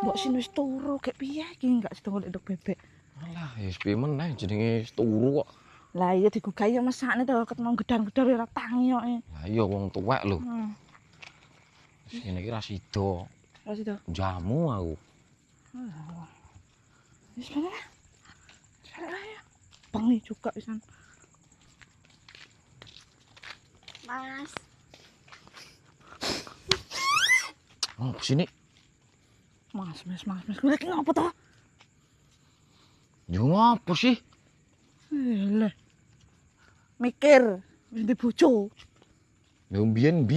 Mbok sin wis turu gek piye iki enggak sida golek nduk bebek. Alah, ya piye meneh jenenge turu kok. Lah iya digugahi mesakne to ketemu gedang-gedang ora tangi kok. Lah iya wong tuwek lho. Heeh. Wis ngene iki ra sida. Ra sida. Jamu aku. Wis bener. Salah ya. Bengi juga pisan. Mas. Oh, sini. Mas. Kuwi iki ngopo to? Yo ngopo sih? Lah. Mikir wis di bojo. Yo biyen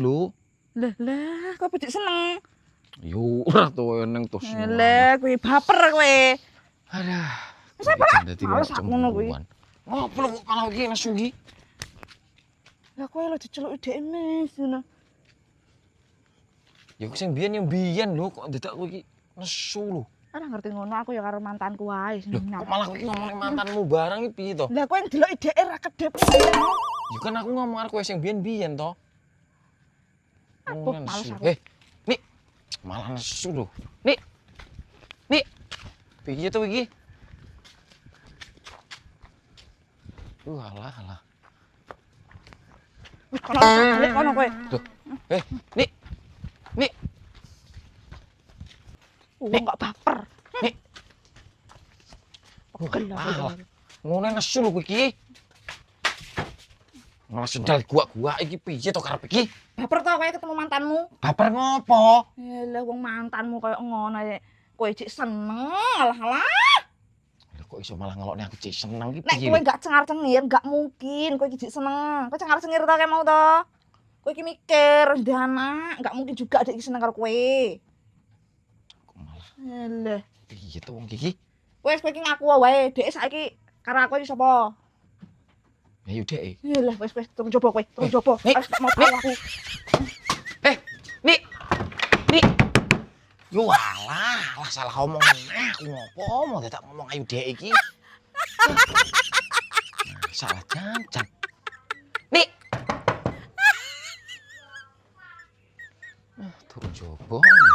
lho. Lah, kok becik seneng. Yo ora to eneng to sing. Lah, kuwi baper kowe. Aduh. Siapa lah? Dadi Males aku ngono kuwi. Ngopo lho kok malah iki nesu iki? Lah kowe lho diceluki dhek mes ngono. Ya sing biyen lho kok dadak kowe iki nesu lho. Ora ngerti ngono aku ya karo mantanku wae sing Loh, kok malah kowe ngomongin mantanmu bareng iki piye to? Lah kowe ndeloki dhek ra kedep. Ya kan aku ngomong karo kowe sing biyen to. Aku Nesu. males aku. Nik. Malah nesu lho. Nik. Piye to iki? Alah. Wis kono kowe. Tuh. Nik. Wong kok baper. Nik. Pegel Alah. aku. Ngono nesu lho kowe iki. Malah sendal gua iki piye to karep iki? Baper to kowe ketemu mantanmu? Baper ngopo? Lah wong mantanmu koyo ngono ae. Kowe cik seneng. Alah. Lho kok iso malah ngelokne aku cek seneng iki Nek piye? kowe gak cengar-cengir, gak mungkin kowe iki cik seneng. Kowe cengar-cengir to kayak mau to. Kowe iki mikir ndek anak, gak mungkin juga adek iki seneng karo kowe. Kok malah Lah, piye to wong iki? wis kowe iki ngaku wae, dhek saiki karo aku iki sapa? Ayo dek. Lah wis turun coba kowe, turun coba. Nik, Wis mau tahu aku. Nik. Yo alah salah omong aku ngopo mau dadak ngomong ayu dek iki. Salah jangan. Nik. Turun coba iki.